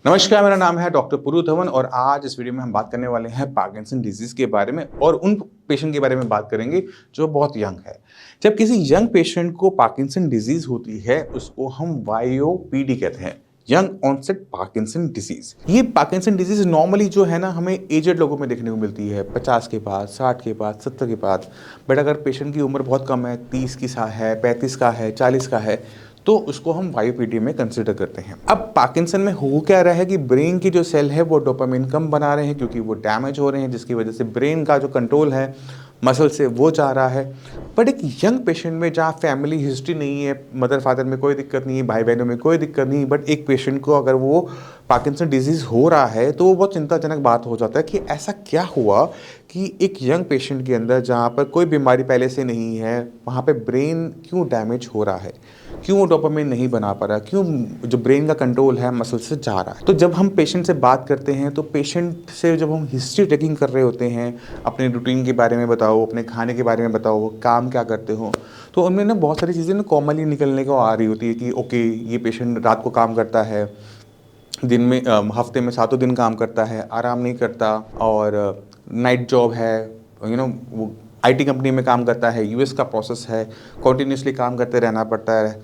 नमस्कार, मेरा नाम है डॉक्टर पुरु धवन और आज इस वीडियो में हम बात करने वाले हैं पार्किंसन डिजीज़ के बारे में और उन पेशेंट के बारे में बात करेंगे जो बहुत यंग है। जब किसी यंग पेशेंट को पार्किंसन डिजीज़ होती है, उसको हम वाईओपीडी कहते हैं, यंग ऑनसेट पार्किंसन डिजीज़। ये पार्किंसन डिजीज़ नॉर्मली जो है ना हमें एजेड लोगों में देखने को मिलती है, 50 के बाद, 60 के बाद, 70 के बाद। बट अगर पेशेंट की उम्र बहुत कम है, 30 की है, 35 का है, 40 का है, तो उसको हम वाईओपीडी में कंसिडर करते हैं। अब पार्किंसन में हो क्या रहा है कि ब्रेन की जो सेल है वो डोपामिन कम बना रहे हैं क्योंकि वो डैमेज हो रहे हैं, जिसकी वजह से ब्रेन का जो कंट्रोल है मसल से वो जा रहा है। बट एक यंग पेशेंट में जहाँ फैमिली हिस्ट्री नहीं है, मदर फादर में कोई दिक्कत नहीं है, भाई बहनों में कोई दिक्कत नहीं, बट एक पेशेंट को अगर वो पार्किंसन डिजीज़ हो रहा है तो वो बहुत चिंताजनक बात हो जाता है कि ऐसा क्या हुआ कि एक यंग पेशेंट के अंदर जहाँ पर कोई बीमारी पहले से नहीं है, वहाँ पे ब्रेन क्यों डैमेज हो रहा है, क्यों वो डोपामिन नहीं बना पा रहा, क्यों जो ब्रेन का कंट्रोल है मसल से जा रहा है। तो जब हम पेशेंट से बात करते हैं तो पेशेंट से जब हम हिस्ट्री टेकिंग कर रहे होते हैं, अपने रूटीन के बारे में बताओ, अपने खाने के बारे में बताओ, काम क्या करते हो, तो उनमें ना बहुत सारी चीज़ें ना कॉमनली निकलने को आ रही होती है कि ओके ये पेशेंट रात को काम करता है, दिन में हफ्ते में 7 दिन काम करता है, आराम नहीं करता और नाइट जॉब है, वो आईटी कंपनी में काम करता है, यूएस का प्रोसेस है, कंटिन्यूसली काम करते रहना पड़ता है,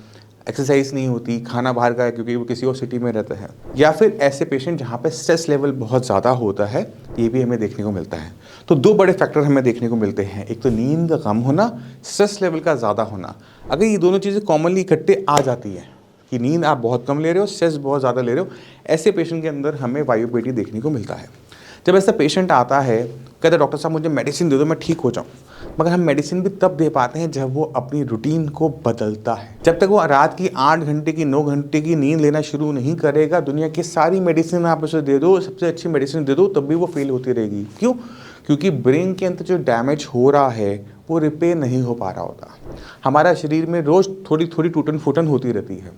एक्सरसाइज नहीं होती, खाना बाहर का है क्योंकि वो किसी और सिटी में रहता है। या फिर ऐसे पेशेंट जहाँ पे स्ट्रेस लेवल बहुत ज़्यादा होता है, ये भी हमें देखने को मिलता है। तो 2 बड़े फैक्टर हमें देखने को मिलते हैं, एक तो नींद का कम होना, स्ट्रेस लेवल का ज़्यादा होना। अगर ये दोनों चीज़ें कॉमनली इकट्ठे आ जाती हैं कि नींद आप बहुत कम ले रहे हो, स्ट्रेस बहुत ज़्यादा ले रहे हो, ऐसे पेशेंट के अंदर हमें वाईओपीडी देखने को मिलता है। जब ऐसा पेशेंट आता है, कहता है डॉक्टर साहब मुझे मेडिसिन दे दो मैं ठीक हो जाऊँ, मगर हम मेडिसिन भी तब दे पाते हैं जब वो अपनी रूटीन को बदलता है। जब तक वो रात की 8 घंटे की 9 घंटे की नींद लेना शुरू नहीं करेगा, दुनिया की सारी मेडिसिन आप उसे दे दो, सबसे अच्छी मेडिसिन दे दो, तब भी वो फेल होती रहेगी। क्यों? क्योंकि ब्रेन के अंदर जो डैमेज हो रहा है वो रिपेयर नहीं हो पा रहा होता। हमारा शरीर में रोज़ थोड़ी थोड़ी टूटन फूटन होती रहती है,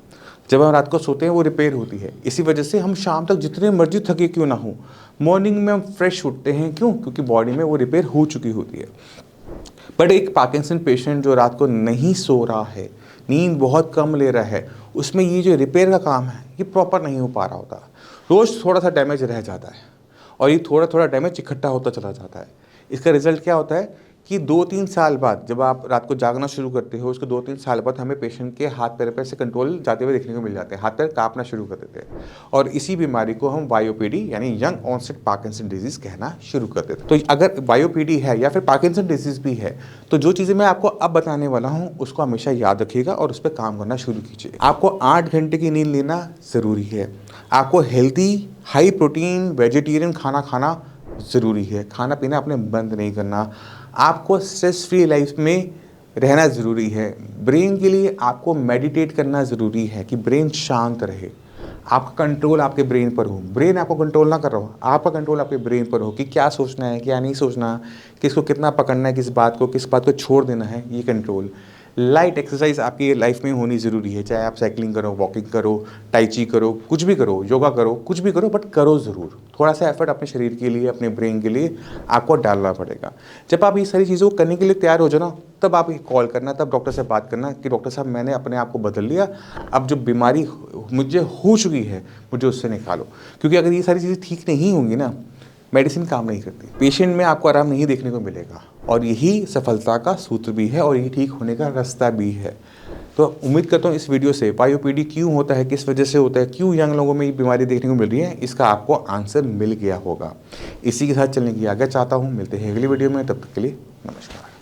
जब हम रात को सोते हैं वो रिपेयर होती है। इसी वजह से हम शाम तक जितने मर्जी थके क्यों ना हो, मॉर्निंग में हम फ्रेश उठते हैं। क्यों? क्योंकि बॉडी में वो रिपेयर हो चुकी होती है। बट एक पार्किंसन पेशेंट जो रात को नहीं सो रहा है, नींद बहुत कम ले रहा है, उसमें ये जो रिपेयर का काम है ये प्रॉपर नहीं हो पा रहा होता। रोज़ थोड़ा सा डैमेज रह जाता है और ये थोड़ा थोड़ा डैमेज इकट्ठा होता चला जाता है। इसका रिजल्ट क्या होता है कि 2-3 साल बाद जब आप रात को जागना शुरू करते हो, उसके 2-3 साल बाद हमें पेशेंट के हाथ पैर पे से कंट्रोल जाते हुए देखने को मिल जाते हैं, हाथ पैर कांपना शुरू कर देते हैं और इसी बीमारी को हम वाईओपीडी यानी यंग ऑनसेट पार्किंसन डिजीज़ कहना शुरू कर देते हैं। तो अगर वाईओपीडी है या फिर पार्किंसन डिजीज़ भी है तो जो चीज़ें मैं आपको अब बताने वाला हूँ उसको हमेशा याद रखिएगा और उस पर काम करना शुरू कीजिए। आपको 8 घंटे की नींद लेना ज़रूरी है, आपको हेल्दी हाई प्रोटीन वेजिटेरियन खाना खाना ज़रूरी है, खाना पीना आपने बंद नहीं करना, आपको स्ट्रेस फ्री लाइफ में रहना ज़रूरी है। ब्रेन के लिए आपको मेडिटेट करना ज़रूरी है कि ब्रेन शांत रहे, आपका कंट्रोल आपके ब्रेन पर हो, ब्रेन आपको कंट्रोल ना कर रहा हो, आपका कंट्रोल आपके ब्रेन पर हो कि क्या सोचना है क्या नहीं सोचना, किसको कितना पकड़ना है, किस बात को छोड़ देना है, ये कंट्रोल। लाइट एक्सरसाइज आपकी लाइफ में होनी ज़रूरी है, चाहे आप साइकिलिंग करो, वॉकिंग करो, टाई ची करो, कुछ भी करो, योगा करो, कुछ भी करो, बट करो ज़रूर। थोड़ा सा एफर्ट अपने शरीर के लिए, अपने ब्रेन के लिए आपको डालना पड़ेगा। जब आप ये सारी चीज़ों को करने के लिए तैयार हो जाओ ना, तब आप कॉल करना, तब डॉक्टर से बात करना कि डॉक्टर साहब मैंने अपने आप को बदल लिया, अब जो बीमारी मुझे हो चुकी है मुझे उससे निकालो। क्योंकि अगर ये सारी चीज़ें ठीक नहीं होंगी ना, मेडिसिन काम नहीं करती, पेशेंट में आपको आराम नहीं देखने को मिलेगा और यही सफलता का सूत्र भी है और यही ठीक होने का रास्ता भी है। तो उम्मीद करता हूँ इस वीडियो से वाईओपीडी क्यों होता है, किस वजह से होता है, क्यों यंग लोगों में ये बीमारी देखने को मिल रही है, इसका आपको आंसर मिल गया होगा। इसी के साथ चलने की आज्ञा चाहता हूँ, मिलते हैं अगली वीडियो में, तब तक के लिए नमस्कार।